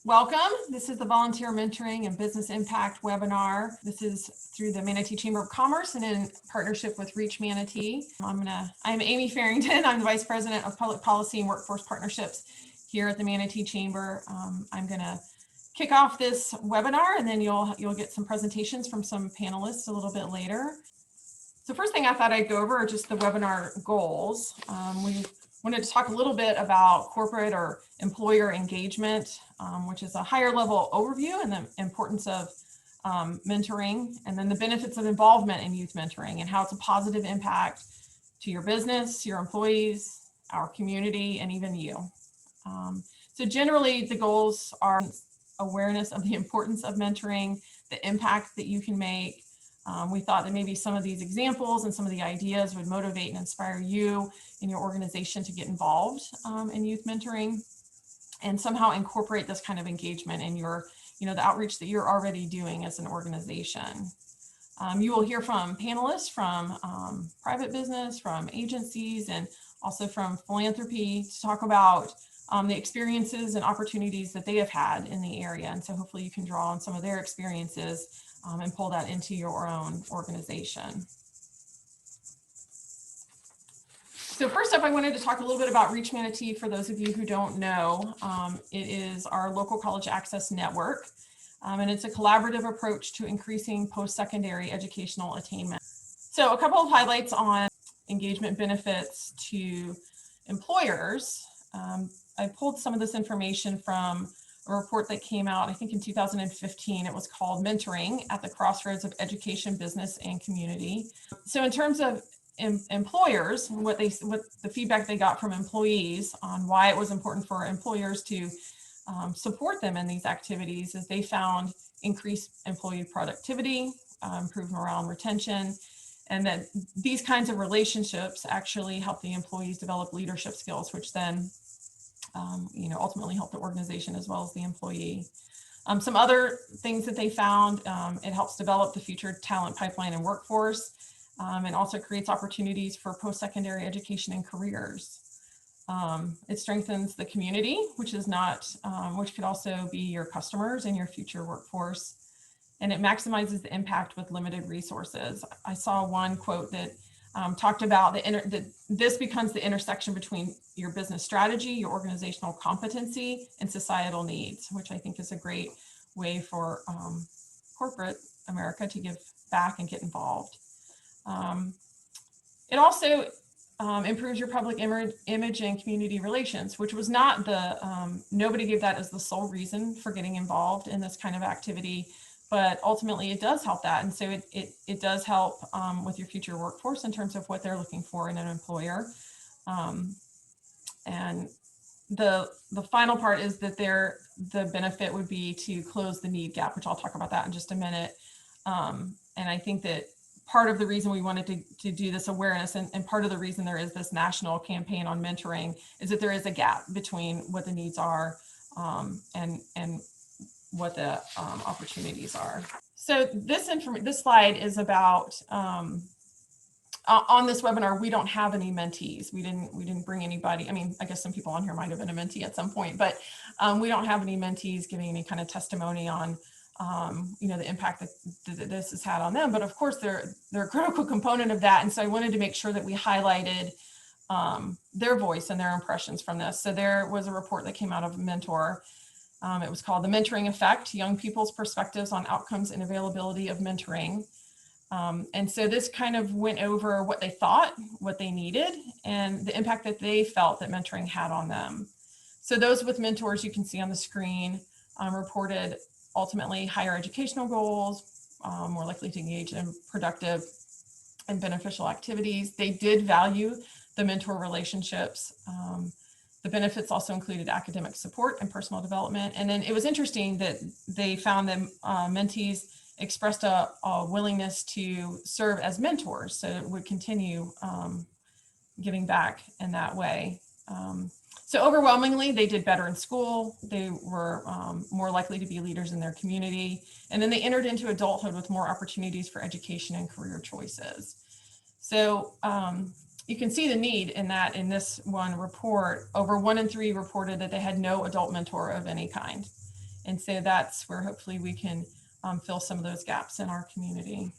Welcome. This is the Volunteer Mentoring and Business Impact webinar. This is through the Manatee Chamber of Commerce and in partnership with Reach Manatee. I'm Amy Farrington. I'm the Vice President of Public Policy and Workforce Partnerships here at the Manatee Chamber. I'm going to kick off this webinar, and then you'll get some presentations from some panelists a little bit later. So first thing I thought I'd go over are just the webinar goals. We wanted to talk a little bit about corporate or employer engagement, which is a higher level overview, and the importance of mentoring, and then the benefits of involvement in youth mentoring and how it's a positive impact to your business, your employees, our community, and even you. So generally the goals are awareness of the importance of mentoring, the impact that you can make. We thought that maybe some of these examples and some of the ideas would motivate and inspire you in your organization to get involved in youth mentoring and somehow incorporate this kind of engagement in your, the outreach that you're already doing as an organization. You will hear from panelists from private business, from agencies, and also from philanthropy to talk about the experiences and opportunities that they have had in the area. And so hopefully you can draw on some of their experiences and pull that into your own organization. So first up, I wanted to talk a little bit about Reach Manatee. For those of you who don't know, it is our local college access network, and it's a collaborative approach to increasing post-secondary educational attainment. So a couple of highlights on engagement benefits to employers. I pulled some of this information from a report that came out, I think in 2015. It was called Mentoring at the Crossroads of Education, Business, and Community. So in terms of employers, what the feedback they got from employees on why it was important for employers to support them in these activities is they found increased employee productivity, improved morale and retention, and that these kinds of relationships actually help the employees develop leadership skills, which then ultimately help the organization as well as the employee. Some other things that they found, it helps develop the future talent pipeline and workforce, and also creates opportunities for post-secondary education and careers. It strengthens the community, which could also be your customers and your future workforce. And it maximizes the impact with limited resources. I saw one quote that talked about that this becomes the intersection between your business strategy, your organizational competency, and societal needs, which I think is a great way for corporate America to give back and get involved. It also improves your public image and community relations, which was not nobody gave that as the sole reason for getting involved in this kind of activity. But ultimately, it does help that. And so it does help with your future workforce in terms of what they're looking for in an employer. And the final part is that the benefit would be to close the need gap, which I'll talk about that in just a minute. And I think that part of the reason we wanted to do this awareness and part of the reason there is this national campaign on mentoring is that there is a gap between what the needs are and what the opportunities are. So this slide is about, on this webinar, we don't have any mentees. We didn't bring anybody. I mean, I guess some people on here might have been a mentee at some point, but we don't have any mentees giving any kind of testimony on, the impact that this has had on them. But of course, they're a critical component of that. And so I wanted to make sure that we highlighted their voice and their impressions from this. So there was a report that came out of Mentor. It was called The Mentoring Effect, Young People's Perspectives on Outcomes and Availability of Mentoring. And so this kind of went over what they thought, what they needed, and the impact that they felt that mentoring had on them. So those with mentors, you can see on the screen, reported ultimately higher educational goals, more likely to engage in productive and beneficial activities. They did value the mentor relationships. The benefits also included academic support and personal development. And then it was interesting that they found that mentees expressed a willingness to serve as mentors, so it would continue giving back in that way. So overwhelmingly, they did better in school. They were more likely to be leaders in their community. And then they entered into adulthood with more opportunities for education and career choices. So you can see the need in that in this one report. Over 1 in 3 reported that they had no adult mentor of any kind. And so that's where hopefully we can fill some of those gaps in our community.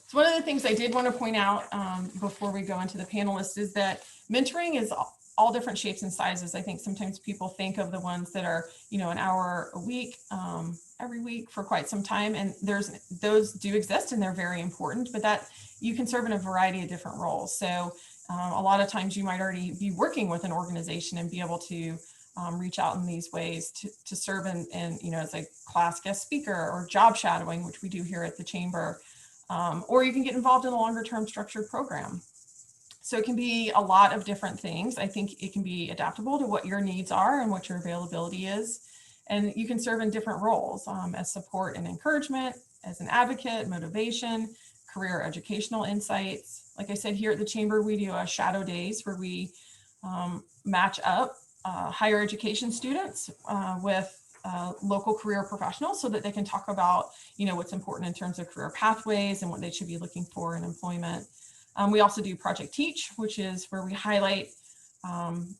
So one of the things I did want to point out before we go into the panelists is that mentoring is all different shapes and sizes. I think sometimes people think of the ones that are, an hour a week, every week for quite some time. And those do exist and they're very important, but that you can serve in a variety of different roles. So a lot of times you might already be working with an organization and be able to reach out in these ways to serve in, as a class guest speaker or job shadowing, which we do here at the Chamber. Or you can get involved in a longer term structured program. So it can be a lot of different things. I think it can be adaptable to what your needs are and what your availability is. And you can serve in different roles as support and encouragement, as an advocate, motivation, career educational insights. Like I said, here at the Chamber, we do shadow days where we match up higher education students with local career professionals so that they can talk about, what's important in terms of career pathways and what they should be looking for in employment. We also do Project Teach, which is where we highlight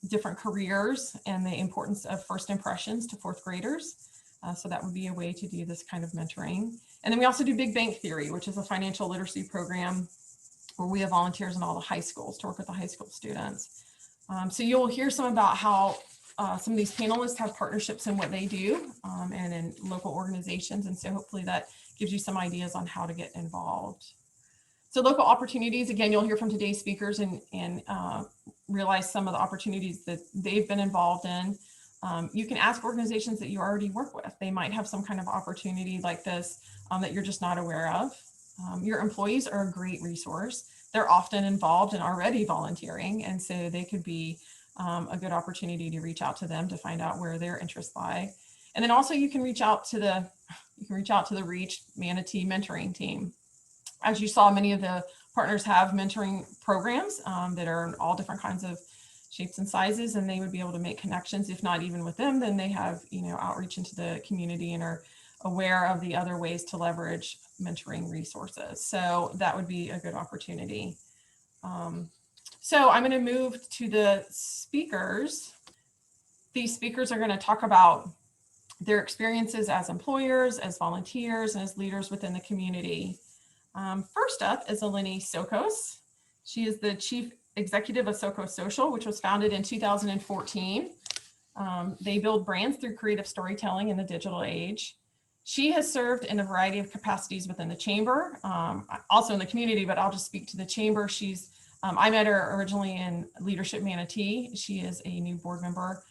different careers and the importance of first impressions to fourth graders. So that would be a way to do this kind of mentoring. And then we also do Big Bank Theory, which is a financial literacy program where we have volunteers in all the high schools to work with the high school students. So you'll hear some about how some of these panelists have partnerships in what they do and in local organizations. And so hopefully that gives you some ideas on how to get involved. So local opportunities, again, you'll hear from today's speakers and realize some of the opportunities that they've been involved in. You can ask organizations that you already work with. They might have some kind of opportunity like this that you're just not aware of. Your employees are a great resource. They're often involved and already volunteering, and so they could be a good opportunity to reach out to them to find out where their interests lie. And then also you can reach out to the Reach Manatee mentoring team. As you saw, many of the partners have mentoring programs that are in all different kinds of shapes and sizes, and they would be able to make connections. If not even with them, then they have outreach into the community and are aware of the other ways to leverage mentoring resources. So that would be a good opportunity. So I'm going to move to the speakers. These speakers are going to talk about their experiences as employers, as volunteers, and as leaders within the community. First up is Eleni Sokos. She is the Chief Executive of Sokos Social, which was founded in 2014. They build brands through creative storytelling in the digital age. She has served in a variety of capacities within the Chamber, also in the community, but I'll just speak to the Chamber. I met her originally in Leadership Manatee. She is a new board member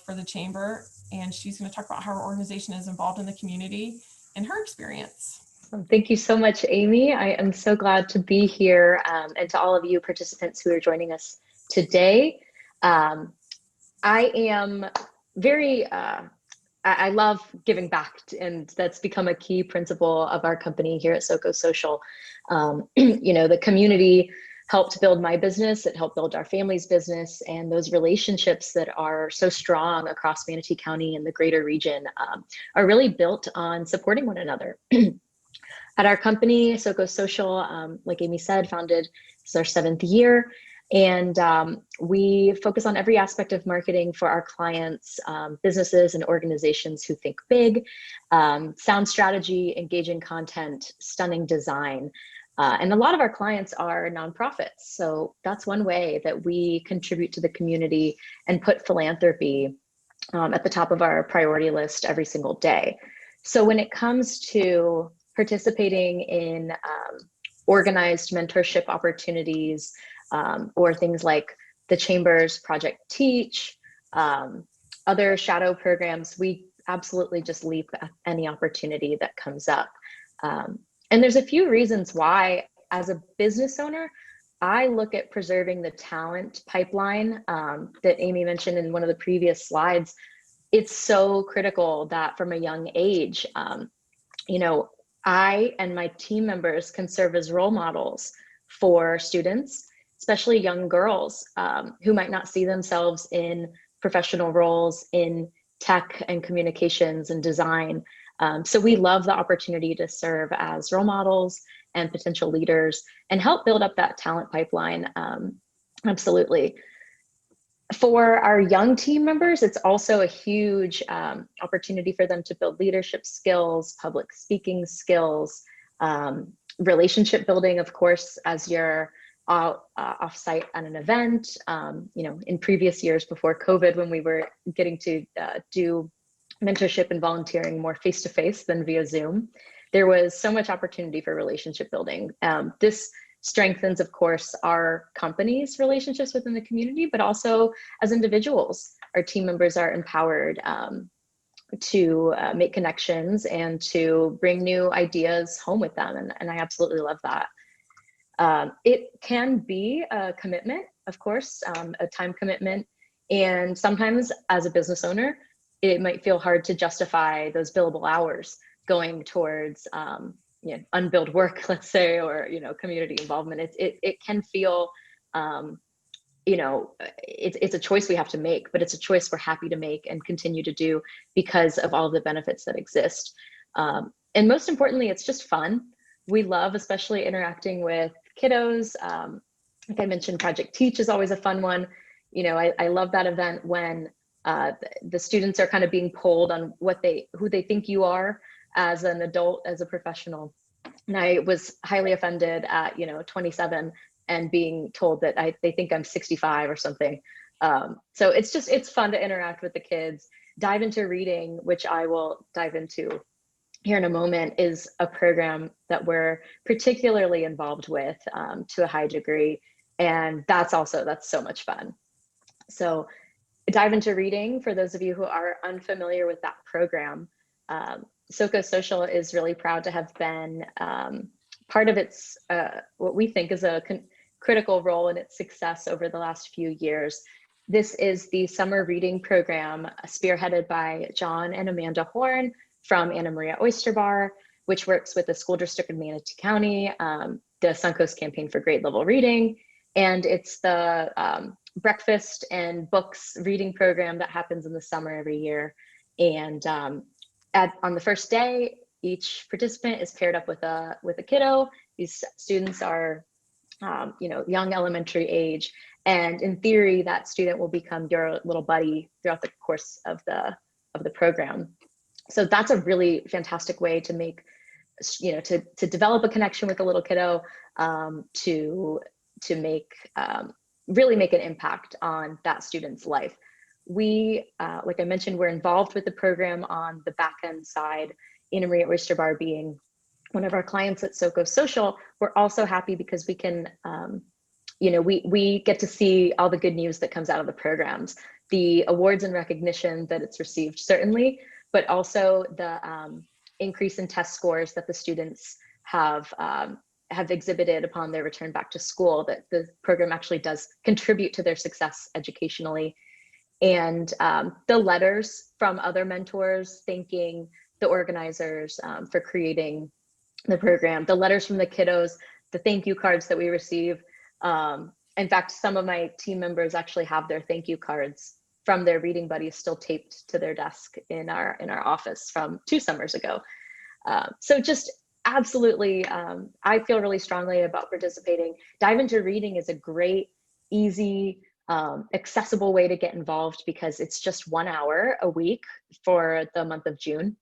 for the Chamber, and she's going to talk about how her organization is involved in the community and her experience. Thank you so much, Amy. I am so glad to be here, and to all of you participants who are joining us today. I am very, I love giving back, and that's become a key principle of our company here at Sokos Social. The community helped build my business, it helped build our family's business, and those relationships that are so strong across Manatee County and the greater region are really built on supporting one another. At our company, Sokos Social, like Amy said, founded, it's our 7th year, and we focus on every aspect of marketing for our clients, businesses and organizations who think big, sound strategy, engaging content, stunning design. And a lot of our clients are nonprofits. So that's one way that we contribute to the community and put philanthropy at the top of our priority list every single day. So when it comes to participating in organized mentorship opportunities or things like the Chamber's Project Teach, other shadow programs, we absolutely just leap at any opportunity that comes up. And there's a few reasons why, as a business owner, I look at preserving the talent pipeline that Amy mentioned in one of the previous slides. It's so critical that from a young age, I and my team members can serve as role models for students, especially young girls who might not see themselves in professional roles in tech and communications and design. So we love the opportunity to serve as role models and potential leaders and help build up that talent pipeline. Absolutely. For our young team members, it's also a huge opportunity for them to build leadership skills, public speaking skills, relationship building, of course, as you're off-site at an event. In previous years before COVID, when we were getting to do mentorship and volunteering more face-to-face than via Zoom, there was so much opportunity for relationship building. This strengthens, of course, our company's relationships within the community, but also as individuals, our team members are empowered to make connections and to bring new ideas home with them. And I absolutely love that. It can be a commitment, of course, a time commitment. And sometimes as a business owner, it might feel hard to justify those billable hours going towards unbilled work, let's say, or community involvement. It can feel it's a choice we have to make, but it's a choice we're happy to make and continue to do because of all of the benefits that exist. And most importantly, it's just fun. We love especially interacting with kiddos. Like I mentioned, Project Teach is always a fun one. I love that event when the students are kind of being polled on who they think you are as an adult, as a professional. And I was highly offended at 27 and being told that they think I'm 65 or something. So it's fun to interact with the kids. Dive into reading, which I will dive into here in a moment, is a program that we're particularly involved with to a high degree. And that's so much fun. So dive into reading, for those of you who are unfamiliar with that program. SoCo Social is really proud to have been part of its, what we think is a critical role in its success over the last few years. This is the summer reading program spearheaded by John and Amanda Horn from Anna Maria Oyster Bar, which works with the school district of Manatee County, the Suncoast Campaign for Grade Level Reading. And it's the breakfast and books reading program that happens in the summer every year. And on the first day, each participant is paired up with a kiddo. These students are young elementary age. And in theory, that student will become your little buddy throughout the course of the program. So that's a really fantastic way to make, to develop a connection with a little kiddo, to make, really make an impact on that student's life. We, like I mentioned, we're involved with the program on the back end side, Anna Maria Oyster Bar being one of our clients at SoCo Social. We're also happy because we can, we get to see all the good news that comes out of the programs, the awards and recognition that it's received, certainly, but also the increase in test scores that the students have exhibited upon their return back to school, that the program actually does contribute to their success educationally. And the letters from other mentors thanking the organizers for creating the program, the letters from the kiddos, the thank you cards that we receive. In fact, some of my team members actually have their thank you cards from their reading buddies still taped to their desk in our office from 2 summers ago. So just absolutely, I feel really strongly about participating. Dive into reading is a great, easy, accessible way to get involved because it's just 1 hour a week for the month of June.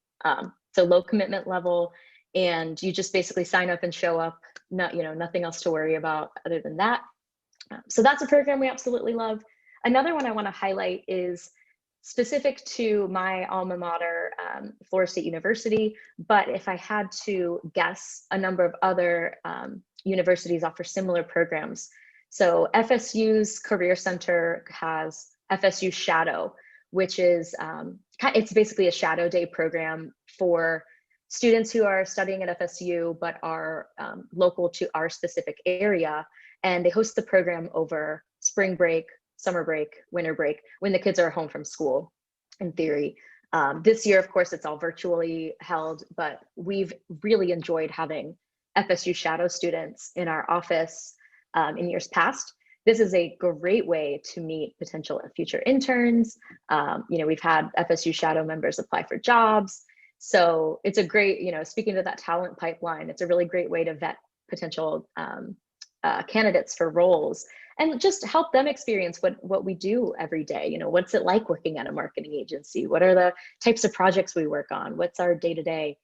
So low commitment level, and you just basically sign up and show up. Nothing else to worry about other than that. So that's a program we absolutely love. Another one I want to highlight is specific to my alma mater, Florida State University, but if I had to guess, a number of other universities offer similar programs. So FSU's Career Center has FSU Shadow, which is, it's basically a shadow day program for students who are studying at FSU, but are local to our specific area. And they host the program over spring break, summer break, winter break, when the kids are home from school, in theory. This year, of course, it's all virtually held, but we've really enjoyed having FSU Shadow students in our office in years past. This is a great way to meet potential future interns. We've had FSU Shadow members apply for jobs. So it's a great, speaking to that talent pipeline, it's a really great way to vet potential candidates for roles. and just help them experience what we do every day. You know, what's it like working at a marketing agency? What are the types of projects we work on? What's our day-to-day?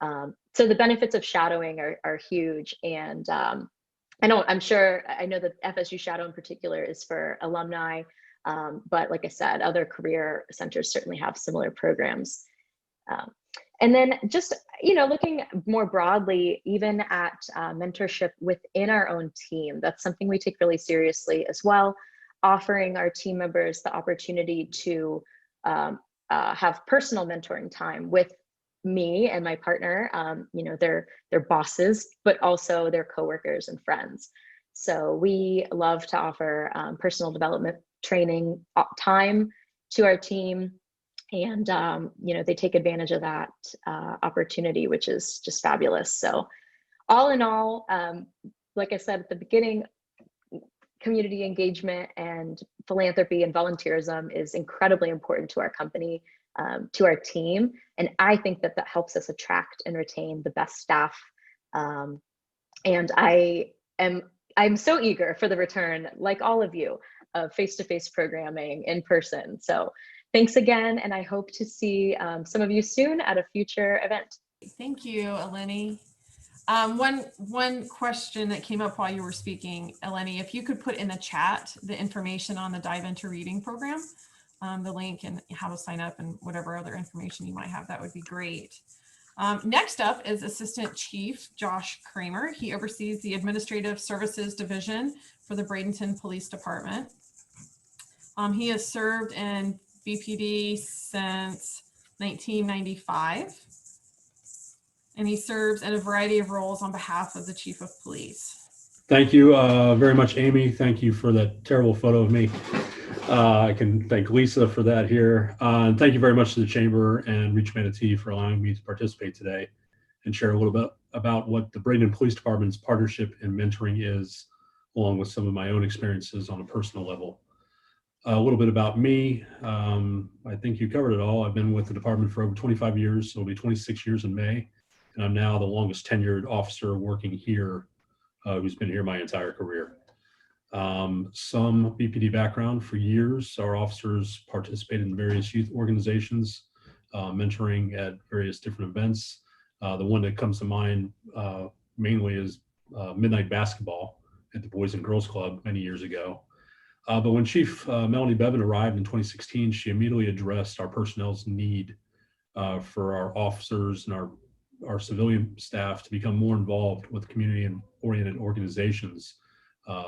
So the benefits of shadowing are huge. And I know that FSU Shadow in particular is for alumni, but like I said, other career centers certainly have similar programs. And then just, you know, looking more broadly, even at mentorship within our own team, that's something we take really seriously as well, offering our team members the opportunity to have personal mentoring time with me and my partner, you know, their bosses, but also their coworkers and friends. So we love to offer personal development training time to our team. And, you know, they take advantage of that opportunity, which is just fabulous. So all in all, like I said at the beginning, community engagement and philanthropy and volunteerism is incredibly important to our company, to our team. And I think that helps us attract and retain the best staff. And I'm so eager for the return, like all of you, of face-to-face programming in person. So thanks again, and I hope to see some of you soon at a future event. Thank you, Eleni. One question that came up while you were speaking, Eleni, if you could put in the chat the information on the Dive Into Reading program, the link and how to sign up and whatever other information you might have, that would be great. Next up is Assistant Chief Josh Kramer. He oversees the Administrative Services Division for the Bradenton Police Department. He has served in BPD since 1995, and he serves in a variety of roles on behalf of the Chief of Police. Thank you very much, Amy. Thank you for that terrible photo of me. I can thank Lisa for that here. And thank you very much to the Chamber and Reach Manatee for allowing me to participate today and share a little bit about what the Bradenton Police Department's partnership and mentoring is, along with some of my own experiences on a personal level. A little bit about me. I think you covered it all. I've been with the department for over 25 years, so it'll be 26 years in May. And I'm now the longest tenured officer working here, who's been here my entire career. Some BPD background. For years, our officers participated in various youth organizations, mentoring at various different events. The one that comes to mind mainly is midnight basketball at the Boys and Girls Club many years ago. But when Chief Melanie Bevan arrived in 2016, she immediately addressed our personnel's need for our officers and our civilian staff to become more involved with community-oriented organizations.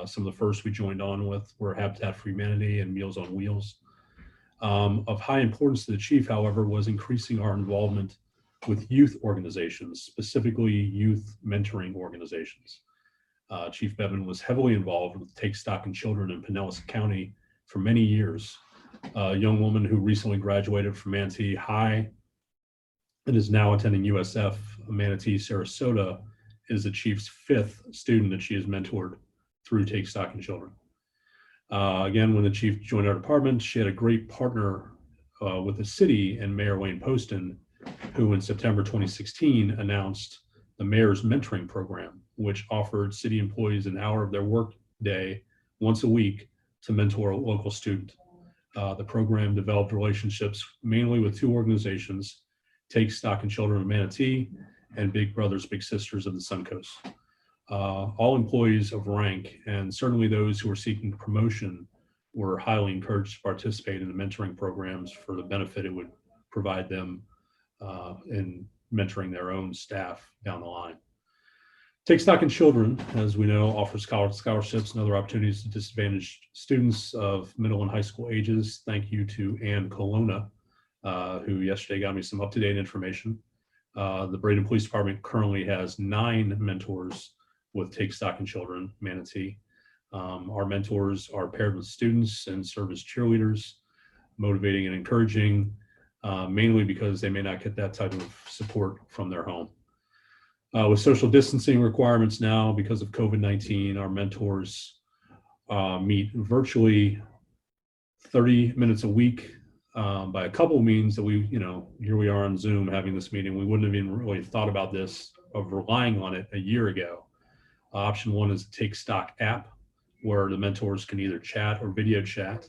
Some of the first we joined on with were Habitat for Humanity and Meals on Wheels. Of high importance to the chief, however, was increasing our involvement with youth organizations, specifically youth mentoring organizations. Chief Bevan was heavily involved with Take Stock in Children in Pinellas County for many years. A young woman who recently graduated from Manatee High and is now attending USF Manatee Sarasota is the chief's 5th student that she has mentored through Take Stock in Children. Again, when the chief joined our department, she had a great partner with the city and Mayor Wayne Poston, who in September 2016 announced the Mayor's Mentoring Program, which offered city employees an hour of their work day once a week to mentor a local student. The program developed relationships mainly with 2 organizations, Take Stock in Children of Manatee and Big Brothers Big Sisters of the Suncoast. All employees of rank, and certainly those who were seeking promotion, were highly encouraged to participate in the mentoring programs for the benefit it would provide them in mentoring their own staff down the line. Take Stock in Children, as we know, offers scholarships and other opportunities to disadvantaged students of middle and high school ages. Thank you to Ann Colonna, who yesterday got me some up-to-date information. The Bradenton Police Department currently has 9 mentors with Take Stock in Children, Manatee. Our mentors are paired with students and serve as cheerleaders, motivating and encouraging, mainly because they may not get that type of support from their home. With social distancing requirements now because of COVID-19, our mentors meet virtually 30 minutes a week by a couple means that here we are on Zoom having this meeting. We wouldn't have even really thought about this of relying on it a year ago. Option 1 is the Take Stock app, where the mentors can either chat or video chat.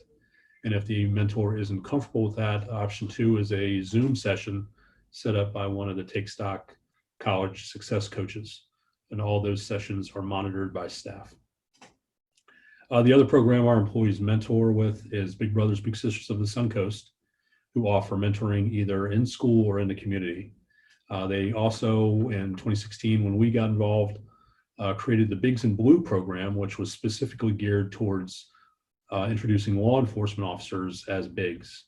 And if the mentor isn't comfortable with that, option 2 is a Zoom session set up by one of the Take Stock college success coaches. And all those sessions are monitored by staff. The other program our employees mentor with is Big Brothers Big Sisters of the Suncoast, who offer mentoring either in school or in the community. They also, in 2016, when we got involved, created the Bigs in Blue program, which was specifically geared towards introducing law enforcement officers as bigs.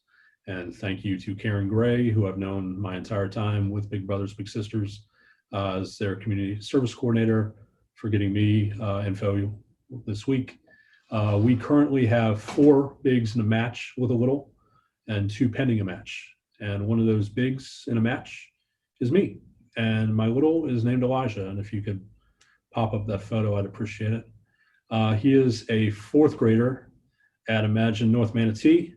And thank you to Karen Gray, who I've known my entire time with Big Brothers Big Sisters as their community service coordinator, for getting me info this week. We currently have 4 bigs in a match with a little and 2 pending a match. And one of those bigs in a match is me. And my little is named Elijah. And if you could pop up that photo, I'd appreciate it. He is a 4th grader at Imagine North Manatee.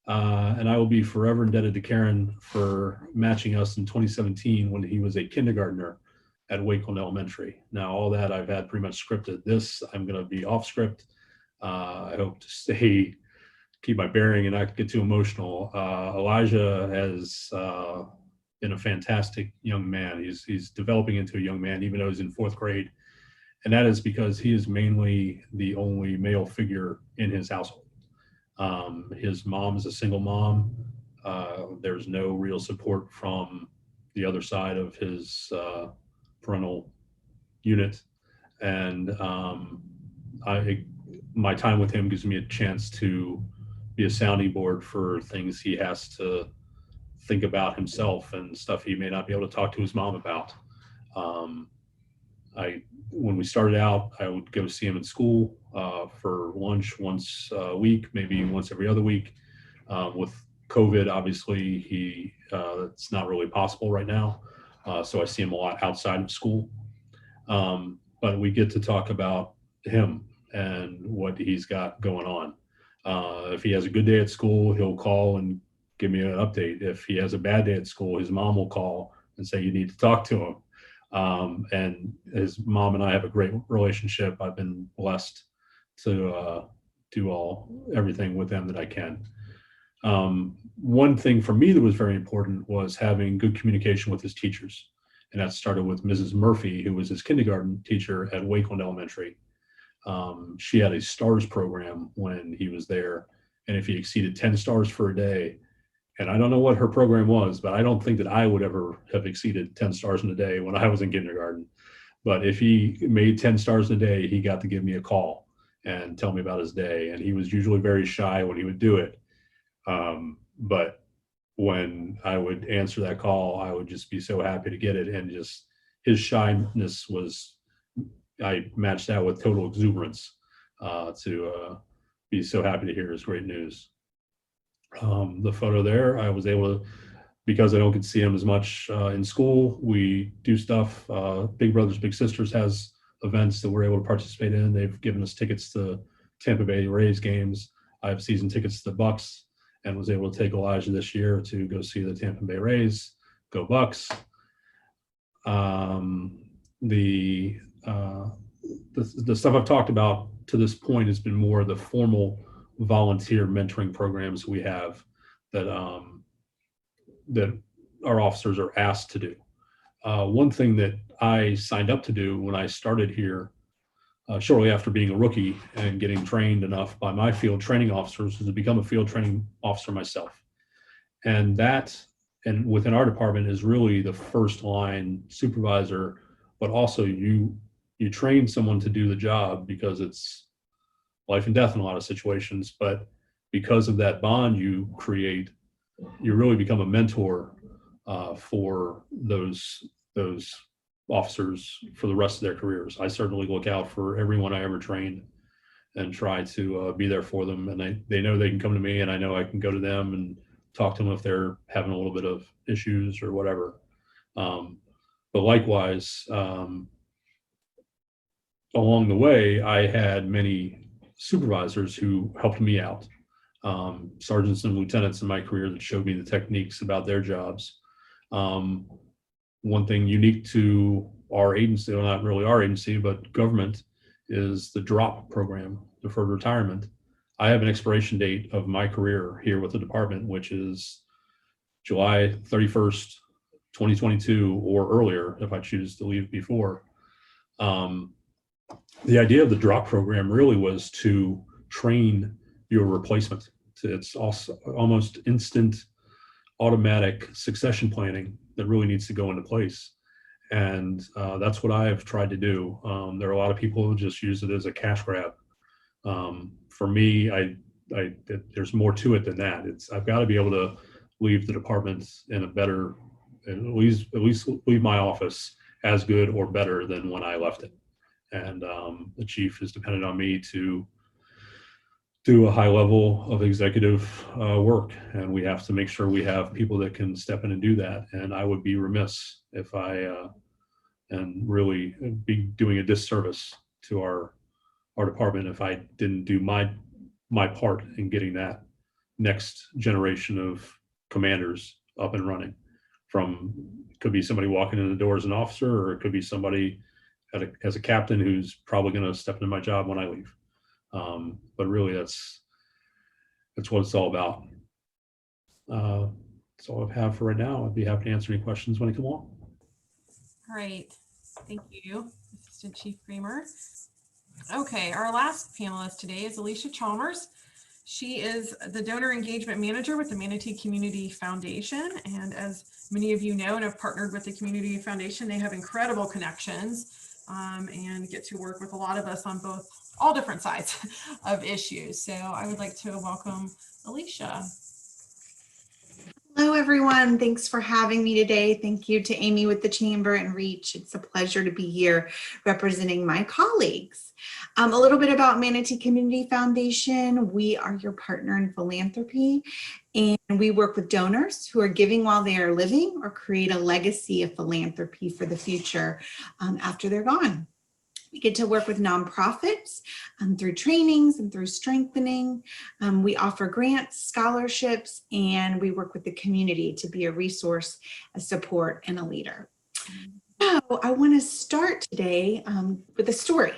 And I will be forever indebted to Karen for matching us in 2017 when he was a kindergartner at Wakeland Elementary. Now, all that I've had pretty much scripted. This, I'm going to be off script. I hope to keep my bearing and not get too emotional. Elijah has been a fantastic young man. He's developing into a young man, even though he's in 4th grade. And that is because he is mainly the only male figure in his household. His mom is a single mom. There's no real support from the other side of his parental unit. And my time with him gives me a chance to be a sounding board for things he has to think about himself and stuff he may not be able to talk to his mom about. When we started out, I would go see him in school for lunch once a week, maybe once every other week. With COVID, obviously, it's not really possible right now. So I see him a lot outside of school. But we get to talk about him and what he's got going on. If he has a good day at school, he'll call and give me an update. If he has a bad day at school, his mom will call and say, you need to talk to him. And his mom and I have a great relationship. I've been blessed to do everything with them that I can. One thing for me that was very important was having good communication with his teachers. And that started with Mrs. Murphy, who was his kindergarten teacher at Wakeland Elementary. She had a STARS program when he was there. And if he exceeded 10 stars for a day, and I don't know what her program was, but I don't think that I would ever have exceeded 10 stars in a day when I was in kindergarten. But if he made 10 stars in a day, he got to give me a call and tell me about his day. And he was usually very shy when he would do it. But when I would answer that call, I would just be so happy to get it. And just his shyness I matched that with total exuberance to be so happy to hear his great news. The photo there, I was able to, because I don't get to see him as much in school, we do stuff. Big Brothers Big Sisters has events that we're able to participate in. They've given us tickets to Tampa Bay Rays games. I have season tickets to the Bucks and was able to take Elijah this year to go see the Tampa Bay Rays. Go Bucks. The stuff I've talked about to this point has been more the formal volunteer mentoring programs we have that our officers are asked to do. One thing that I signed up to do when I started here, shortly after being a rookie and getting trained enough by my field training officers, was to become a field training officer myself. And within our department is really the first line supervisor, but also you train someone to do the job because it's life and death in a lot of situations. But because of that bond you create, you really become a mentor for those officers for the rest of their careers. I certainly look out for everyone I ever trained and try to be there for them. And they know they can come to me, and I know I can go to them and talk to them if they're having a little bit of issues or whatever. But likewise, along the way, I had many supervisors who helped me out, sergeants and lieutenants in my career that showed me the techniques about their jobs. One thing unique to our agency, well, not really our agency, but government, is the DROP program, deferred retirement. I have an expiration date of my career here with the department, which is July 31st, 2022 or earlier if I choose to leave before. The idea of the DROP program really was to train your replacement. It's also almost instant automatic succession planning that really needs to go into place. And that's what I've tried to do. There are a lot of people who just use it as a cash grab. For me, there's more to it than that. I've got to be able to leave the department in a better, at least leave my office as good or better than when I left it. And the chief is dependent on me to do a high level of executive work, and we have to make sure we have people that can step in and do that. And I would be remiss if I and really be doing a disservice to our department if I didn't do my part in getting that next generation of commanders up and running. It could be somebody walking in the door as an officer, or it could be somebody as a captain who's probably going to step into my job when I leave. But really, that's what it's all about. That's all I have for right now. I'd be happy to answer any questions when they come along. All right, thank you, Assistant Chief Kramer. Okay, our last panelist today is Alicia Chalmers. She is the Donor Engagement Manager with the Manatee Community Foundation. And as many of you know and have partnered with the Community Foundation, they have incredible connections and get to work with a lot of us on all different sides of issues. So I would like to welcome Alicia. Hello, everyone. Thanks for having me today. Thank you to Amy with the Chamber and Reach. It's a pleasure to be here representing my colleagues. A little bit about Manatee Community Foundation. We are your partner in philanthropy, and we work with donors who are giving while they are living or create a legacy of philanthropy for the future after they're gone. We get to work with nonprofits through trainings and through strengthening. We offer grants, scholarships, and we work with the community to be a resource, a support, and a leader. So I want to start today with a story.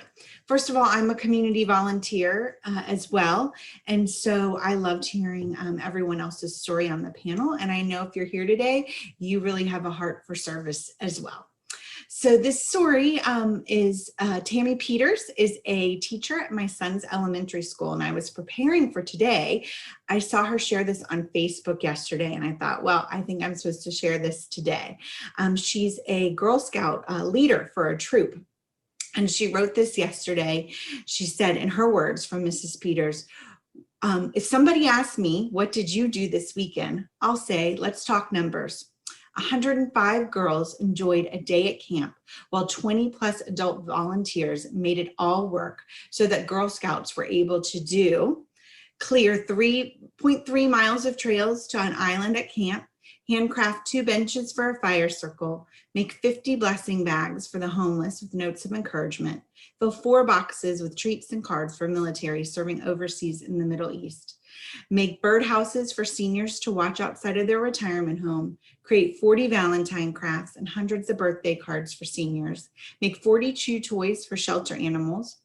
First of all, I'm a community volunteer as well. And so I loved hearing everyone else's story on the panel. And I know if you're here today, you really have a heart for service as well. So this story is Tammy Peters is a teacher at my son's elementary school, and I was preparing for today. I saw her share this on Facebook yesterday, and I thought, well, I think I'm supposed to share this today. She's a Girl Scout leader for a troop, and she wrote this yesterday. She said, in her words from Mrs. Peters, if somebody asks me, what did you do this weekend? I'll say, let's talk numbers. 105 girls enjoyed a day at camp, while 20 plus adult volunteers made it all work so that Girl Scouts were able to clear 3.3 miles of trails to an island at camp, handcraft 2 benches for a fire circle, make 50 blessing bags for the homeless with notes of encouragement, fill 4 boxes with treats and cards for military serving overseas in the Middle East, make birdhouses for seniors to watch outside of their retirement home, create 40 Valentine crafts and hundreds of birthday cards for seniors, make 42 toys for shelter animals,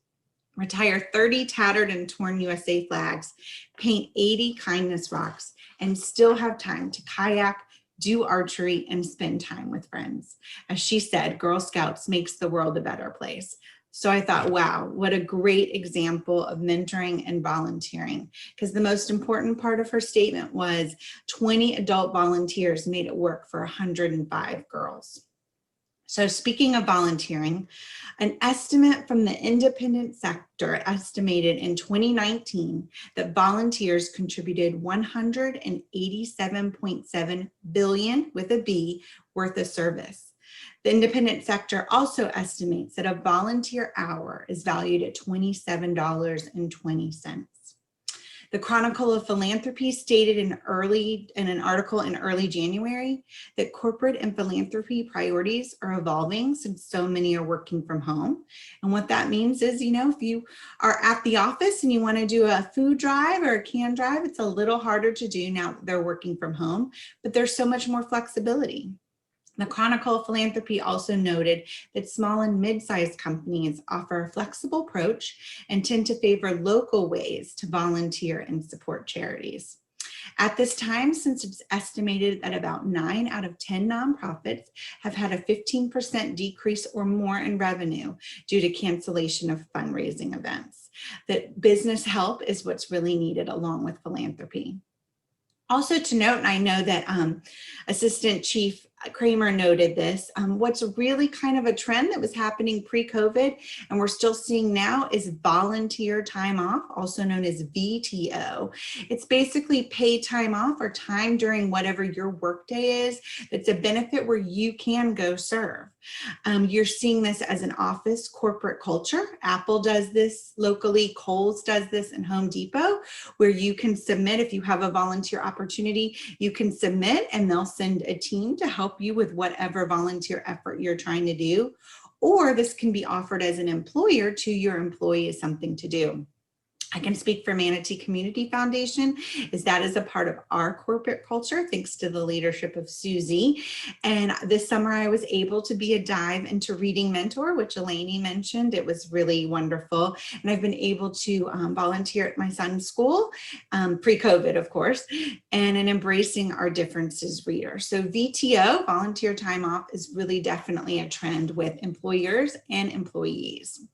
retire 30 tattered and torn USA flags, paint 80 kindness rocks, and still have time to kayak, do archery, and spend time with friends. As she said, Girl Scouts makes the world a better place. So I thought, wow, what a great example of mentoring and volunteering, because the most important part of her statement was 20 adult volunteers made it work for 105 girls. So speaking of volunteering, an estimate from the independent sector estimated in 2019 that volunteers contributed $187.7 billion with a B worth of service. The independent sector also estimates that a volunteer hour is valued at $27.20. The Chronicle of Philanthropy stated in an article in early January that corporate and philanthropy priorities are evolving since so many are working from home. And what that means is, if you are at the office and you want to do a food drive or a can drive, it's a little harder to do now that they're working from home, but there's so much more flexibility. The Chronicle of Philanthropy also noted that small and mid-sized companies offer a flexible approach and tend to favor local ways to volunteer and support charities. At this time, since it's estimated that about 9 out of 10 nonprofits have had a 15% decrease or more in revenue due to cancellation of fundraising events, that business help is what's really needed along with philanthropy. Also to note, and I know that Assistant Chief Kramer noted this, what's really kind of a trend that was happening pre-COVID and we're still seeing now is volunteer time off, also known as VTO. It's basically paid time off or time during whatever your workday is. It's a benefit where you can go serve. You're seeing this as an office corporate culture. Apple does this locally, Kohl's does this, and Home Depot, where you can submit if you have a volunteer opportunity, you can submit and they'll send a team to help you with whatever volunteer effort you're trying to do. Or this can be offered as an employer to your employee as something to do. I can speak for Manatee Community Foundation, is that is a part of our corporate culture, thanks to the leadership of Susie. And this summer I was able to be a dive into Reading Mentor, which Eleni mentioned. It was really wonderful. And I've been able to volunteer at my son's school, pre-COVID, of course, and in Embracing Our Differences reader. So VTO, volunteer time off, is really definitely a trend with employers and employees.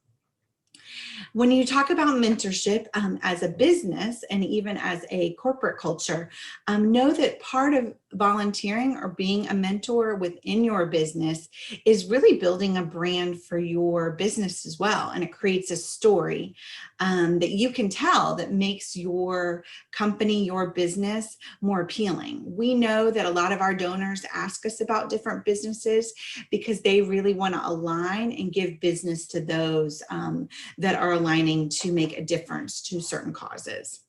When you talk about mentorship as a business and even as a corporate culture, know that part of volunteering or being a mentor within your business is really building a brand for your business as well. And it creates a story that you can tell that makes your company, your business more appealing. We know that a lot of our donors ask us about different businesses because they really want to align and give business to those that are aligning to make a difference to certain causes.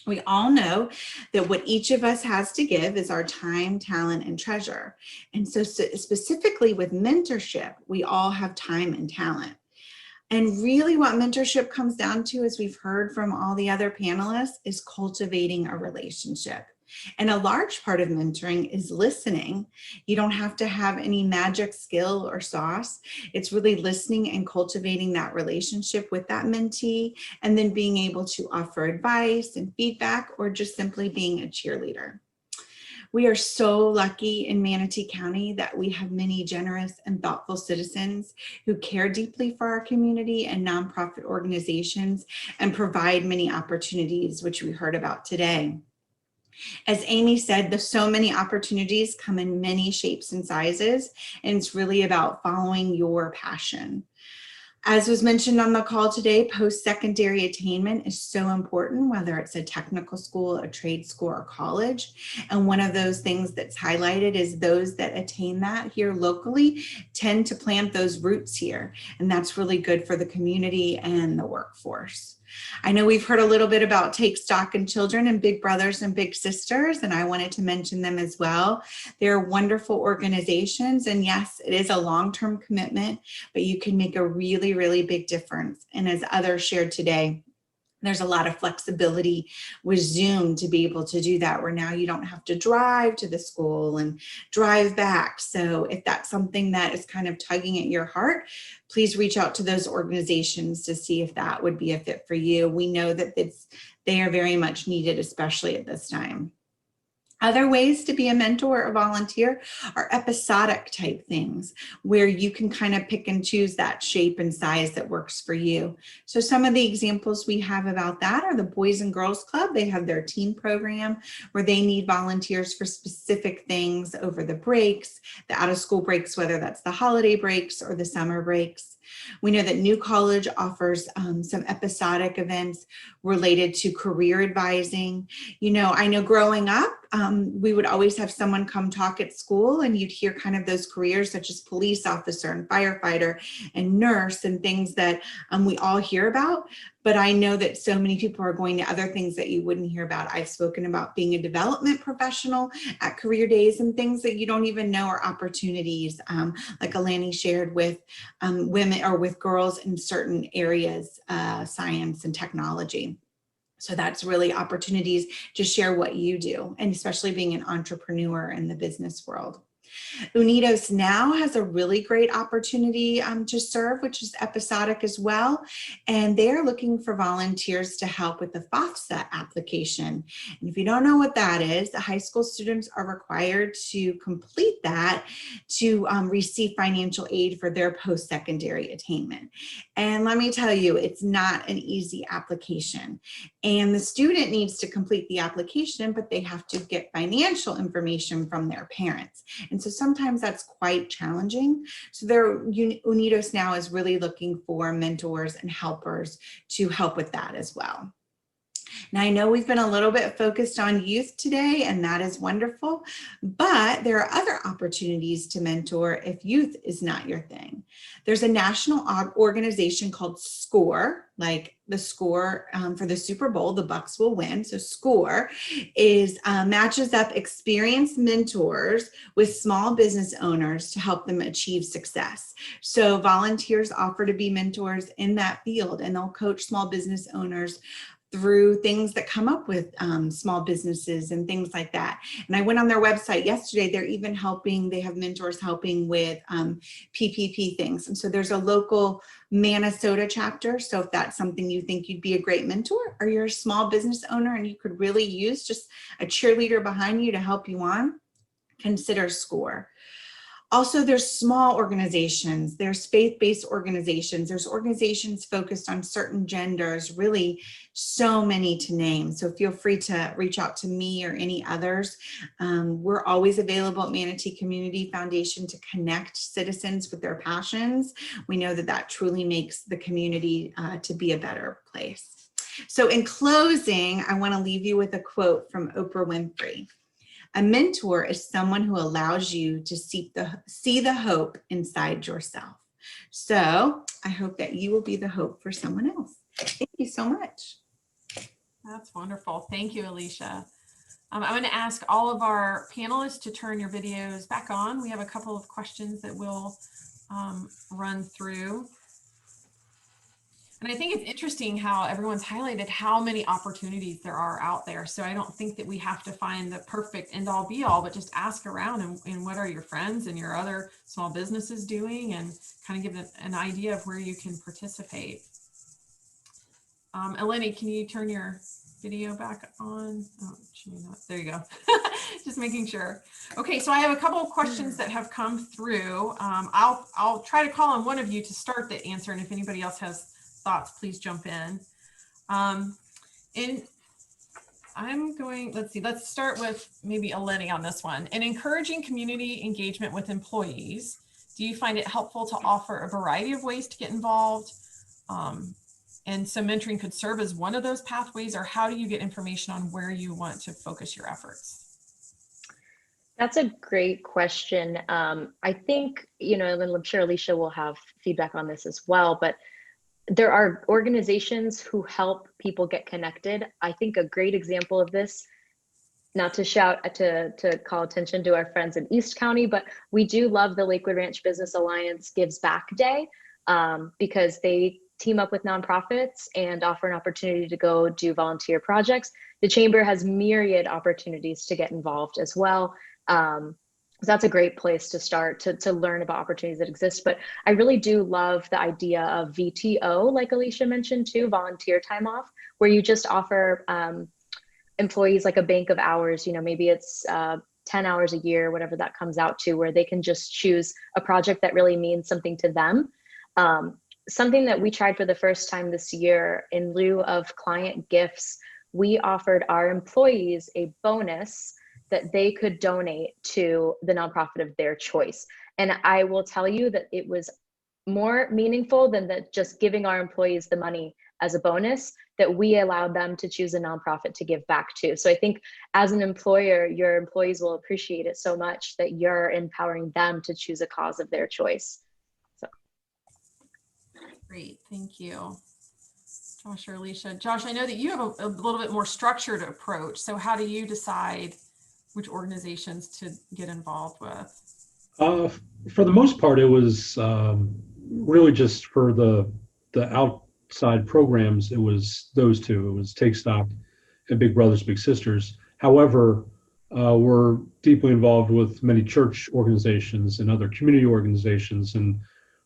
We all know that what each of us has to give is our time, talent, and treasure. And so specifically with mentorship, we all have time and talent. And really what mentorship comes down to, as we've heard from all the other panelists, is cultivating a relationship. And a large part of mentoring is listening. You don't have to have any magic skill or sauce. It's really listening and cultivating that relationship with that mentee, and then being able to offer advice and feedback, or just simply being a cheerleader. We are so lucky in Manatee County that we have many generous and thoughtful citizens who care deeply for our community and nonprofit organizations and provide many opportunities, which we heard about today. As Amy said, there's so many opportunities come in many shapes and sizes, and it's really about following your passion. As was mentioned on the call today, post-secondary attainment is so important, whether it's a technical school, a trade school, or college. And one of those things that's highlighted is those that attain that here locally tend to plant those roots here. And that's really good for the community and the workforce. I know we've heard a little bit about Take Stock in Children and Big Brothers and Big Sisters, and I wanted to mention them as well. They're wonderful organizations, and yes, it is a long-term commitment, but you can make a really, really big difference. And as others shared today, there's a lot of flexibility with Zoom to be able to do that, where now you don't have to drive to the school and drive back. So if that's something that is kind of tugging at your heart, please reach out to those organizations to see if that would be a fit for you. We know that they are very much needed, especially at this time. Other ways to be a mentor or volunteer are episodic type things where you can kind of pick and choose that shape and size that works for you. So some of the examples we have about that are the Boys and Girls Club. They have their teen program where they need volunteers for specific things over the breaks, the out of school breaks, whether that's the holiday breaks or the summer breaks. We know that New College offers some episodic events related to career advising. You know, I know growing up, we would always have someone come talk at school, and you'd hear kind of those careers such as police officer and firefighter and nurse and things that we all hear about. But I know that so many people are going to other things that you wouldn't hear about. I've spoken about being a development professional at career days and things that you don't even know are opportunities, like Alani shared with women or with girls in certain areas, science and technology. So that's really opportunities to share what you do, and especially being an entrepreneur in the business world. Unidos now has a really great opportunity to serve, which is episodic as well. And they're looking for volunteers to help with the FAFSA application. And if you don't know what that is, the high school students are required to complete that to receive financial aid for their post-secondary attainment. And let me tell you, it's not an easy application. And the student needs to complete the application, but they have to get financial information from their parents. And so sometimes that's quite challenging. So Unidos now is really looking for mentors and helpers to help with that as well. Now, I know we've been a little bit focused on youth today, and that is wonderful, but there are other opportunities to mentor if youth is not your thing. There's a national organization called SCORE, like the score for the Super Bowl, the Bucks will win. So SCORE is matches up experienced mentors with small business owners to help them achieve success. So volunteers offer to be mentors in that field, and they'll coach small business owners through things that come up with small businesses and things like that. And I went on their website yesterday. They're even helping, they have mentors helping with PPP things. And so there's a local Minnesota chapter. So if that's something you think you'd be a great mentor, or you're a small business owner and you could really use just a cheerleader behind you to help you on, consider SCORE. Also, there's small organizations, there's faith-based organizations, there's organizations focused on certain genders, really so many to name. So feel free to reach out to me or any others. We're always available at Manatee Community Foundation to connect citizens with their passions. We know that that truly makes the community to be a better place. So in closing, I want to leave you with a quote from Oprah Winfrey. A mentor is someone who allows you to see the hope inside yourself. So I hope that you will be the hope for someone else. Thank you so much. That's wonderful. Thank you, Alicia. I'm going to ask all of our panelists to turn your videos back on. We have a couple of questions that we'll run through. And I think it's interesting how everyone's highlighted how many opportunities there are out there. So I don't think that we have to find the perfect end all be all, but just ask around and what are your friends and your other small businesses doing, and kind of give an idea of where you can participate. Eleni, can you turn your video back on? Oh, she may not. There you go. Just making sure. Okay, so I have a couple of questions that have come through. I'll try to call on one of you to start the answer, and if anybody else has thoughts, please jump in. And I'm going, let's start with maybe Eleni on this one. In encouraging community engagement with employees, do you find it helpful to offer a variety of ways to get involved? And so mentoring could serve as one of those pathways, or how do you get information on where you want to focus your efforts? That's a great question. I think, and I'm sure Alicia will have feedback on this as well, but there are organizations who help people get connected. I think a great example of this, not to to call attention to our friends in East County, but we do love the Lakewood Ranch Business Alliance Gives Back Day, because they team up with nonprofits and offer an opportunity to go do volunteer projects. The Chamber has myriad opportunities to get involved as well. So that's a great place to start to learn about opportunities that exist. But I really do love the idea of VTO, like Alicia mentioned too, volunteer time off, where you just offer employees like a bank of hours, maybe it's 10 hours a year, whatever that comes out to, where they can just choose a project that really means something to them. Something that we tried for the first time this year, in lieu of client gifts, we offered our employees a bonus that they could donate to the nonprofit of their choice. And I will tell you that it was more meaningful than just giving our employees the money as a bonus, that we allowed them to choose a nonprofit to give back to. So I think as an employer, your employees will appreciate it so much that you're empowering them to choose a cause of their choice. So. Great, thank you. Josh or Alicia. Josh, I know that you have a little bit more structured approach. So how do you decide which organizations to get involved with? For the most part, it was really just for the outside programs. It was those two. It was Take Stock and Big Brothers Big Sisters. However, We're deeply involved with many church organizations and other community organizations, and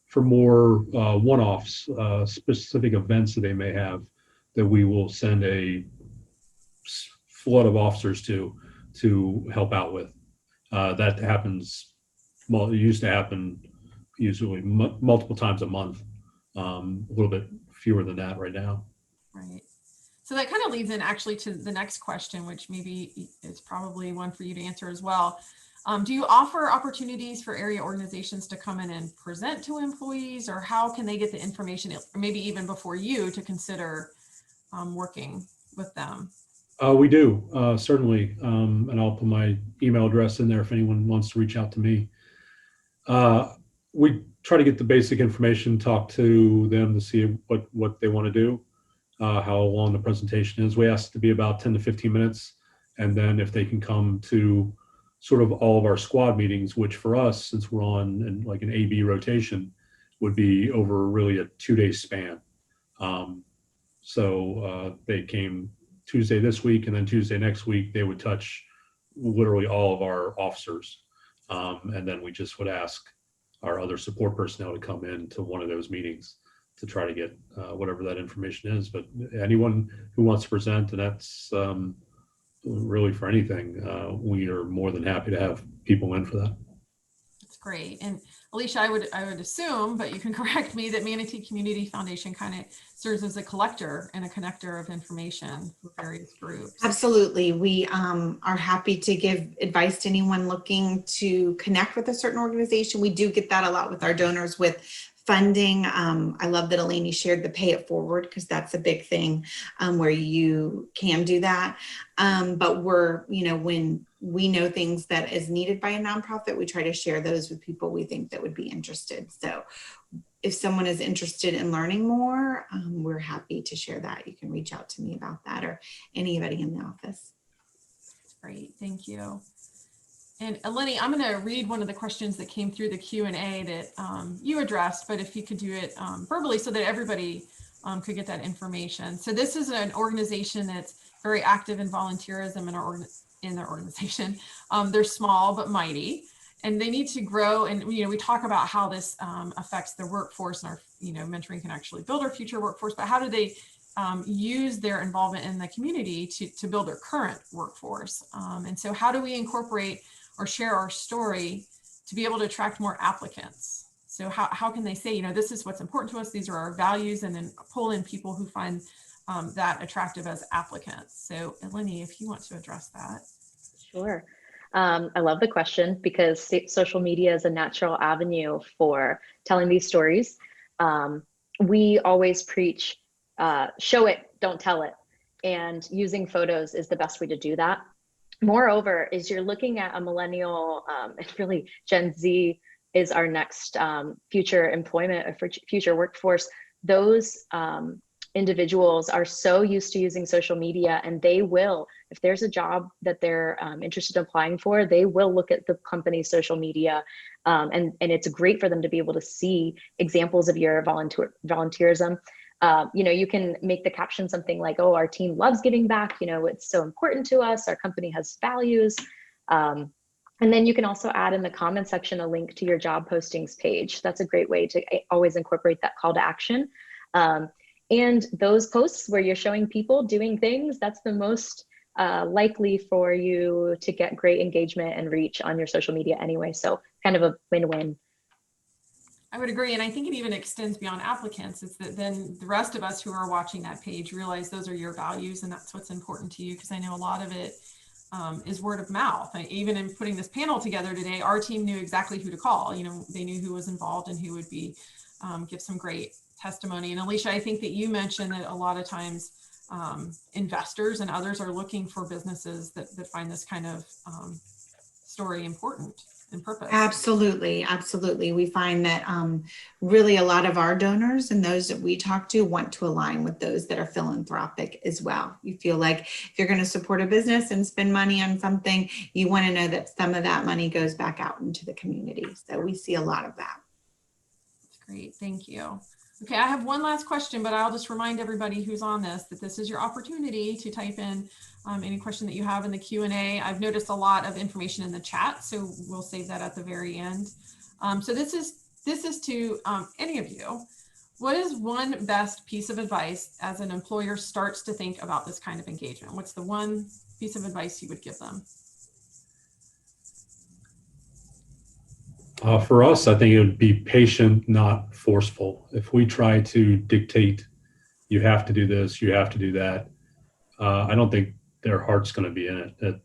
for more one-offs, specific events that they may have, that we will send a flood of officers to help out with. That happens. Well, it used to happen usually multiple times a month. A little bit fewer than that right now. Right. So that kind of leads in actually to the next question, which maybe is probably one for you to answer as well. Do you offer opportunities for area organizations to come in and present to employees, or how can they get the information, or maybe even before you, to consider working with them? We do, certainly. And I'll put my email address in there if anyone wants to reach out to me. We try to get the basic information, talk to them to see what they want to do, how long the presentation is. We ask it to be about 10 to 15 minutes. And then if they can come to sort of all of our squad meetings, which for us, since we're on like an A-B rotation, would be over really a 2-day span. So they came Tuesday this week, and then Tuesday next week, they would touch literally all of our officers. And then we just would ask our other support personnel to come in to one of those meetings to try to get whatever that information is. But anyone who wants to present, and that's really for anything, we are more than happy to have people in for that. That's great. And Alicia, I would assume, but you can correct me, that Manatee Community Foundation kind of serves as a collector and a connector of information for various groups. Absolutely. We are happy to give advice to anyone looking to connect with a certain organization. We do get that a lot with our donors with funding. I love that Eleni shared the pay it forward, because that's a big thing where you can do that. But we're, when we know things that is needed by a nonprofit, we try to share those with people we think that would be interested. So if someone is interested in learning more, we're happy to share that. You can reach out to me about that, or anybody in the office. Great, thank you. And Eleni, I'm going to read one of the questions that came through the Q&A that you addressed, but if you could do it verbally so that everybody could get that information. So this is an organization that's very active in volunteerism in their organization. They're small but mighty, and they need to grow. And we talk about how this affects their workforce, and our mentoring can actually build our future workforce. But how do they use their involvement in the community to build their current workforce? And so how do we incorporate or share our story to be able to attract more applicants? So how can they say, this is what's important to us, these are our values, and then pull in people who find that attractive as applicants? So Eleni, if you want to address that. Sure. I love the question, because social media is a natural avenue for telling these stories. We always preach, show it, don't tell it. And using photos is the best way to do that. Moreover, is you're looking at a millennial, and really Gen Z is our next future employment, or future workforce. Those individuals are so used to using social media, and they will, if there's a job that they're interested in applying for, they will look at the company's social media. And it's great for them to be able to see examples of your volunteerism. You can make the caption something like, oh, our team loves giving back. It's so important to us. Our company has values. And then you can also add in the comment section a link to your job postings page. That's a great way to always incorporate that call to action. And those posts where you're showing people doing things, that's the most likely for you to get great engagement and reach on your social media anyway. So kind of a win-win. I would agree. And I think it even extends beyond applicants. It's that then the rest of us who are watching that page realize those are your values, and that's what's important to you. Because I know a lot of it is word of mouth. Even in putting this panel together today, our team knew exactly who to call. They knew who was involved and who would be give some great testimony. And Alicia, I think that you mentioned that a lot of times investors and others are looking for businesses that find this kind of story important and purpose. Absolutely. Absolutely. We find that really a lot of our donors and those that we talk to want to align with those that are philanthropic as well. You feel like if you're going to support a business and spend money on something, you want to know that some of that money goes back out into the community. So we see a lot of that. That's great. Thank you. Okay, I have one last question, but I'll just remind everybody who's on this that this is your opportunity to type in any question that you have in the Q&A. I've noticed a lot of information in the chat, so we'll save that at the very end. So this is to any of you. What is one best piece of advice as an employer starts to think about this kind of engagement? What's the one piece of advice you would give them? For us, I think it would be patient, not forceful. If we try to dictate, you have to do this, you have to do that, I don't think their heart's going to be in it. That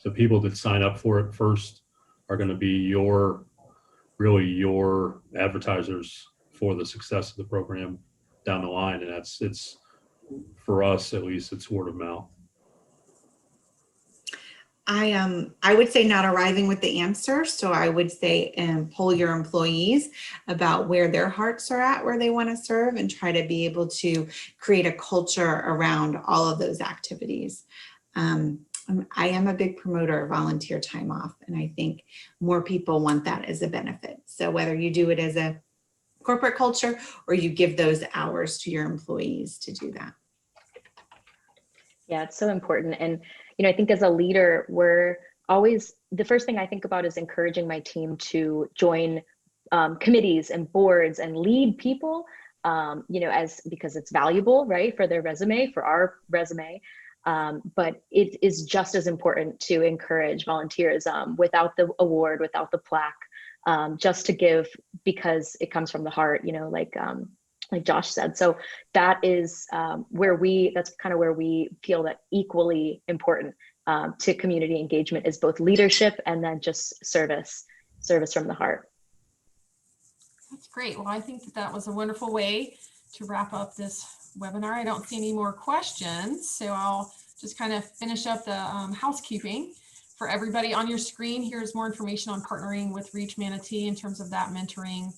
the people that sign up for it first are going to be really your advertisers for the success of the program down the line, and it's for us at least, it's word of mouth. I would say not arriving with the answer. So I would say poll your employees about where their hearts are at, where they want to serve, and try to be able to create a culture around all of those activities. I am a big promoter of volunteer time off, and I think more people want that as a benefit. So whether you do it as a corporate culture or you give those hours to your employees to do that. Yeah, it's so important. And, I think as a leader, the first thing I think about is encouraging my team to join committees and boards and lead people, because it's valuable, right, for their resume, for our resume. But it is just as important to encourage volunteerism without the award, without the plaque, just to give because it comes from the heart, like Josh said. So that is that's kind of where we feel that equally important to community engagement is both leadership and then just service from the heart. That's great. Well, I think that was a wonderful way to wrap up this webinar. I don't see any more questions, so I'll just kind of finish up the housekeeping. For everybody on your screen, here's more information on partnering with Reach Manatee in terms of that mentoring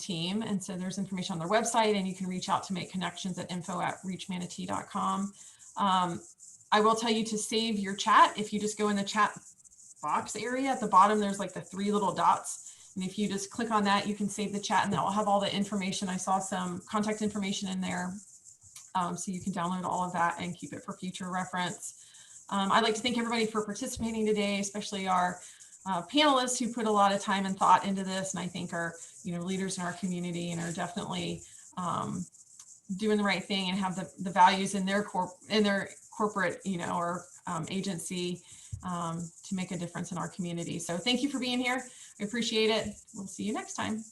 team. And so there's information on their website, and you can reach out to make connections at info@reachmanatee.com. I will tell you to save your chat. If you just go in the chat box area at the bottom, there's like the 3 little dots. And if you just click on that, you can save the chat, and that will have all the information. I saw some contact information in there. So you can download all of that and keep it for future reference. I'd like to thank everybody for participating today, especially our panelists who put a lot of time and thought into this, and I think are leaders in our community and are definitely doing the right thing and have the values in their corporate or agency to make a difference in our community. So thank you for being here. I appreciate it. We'll see you next time.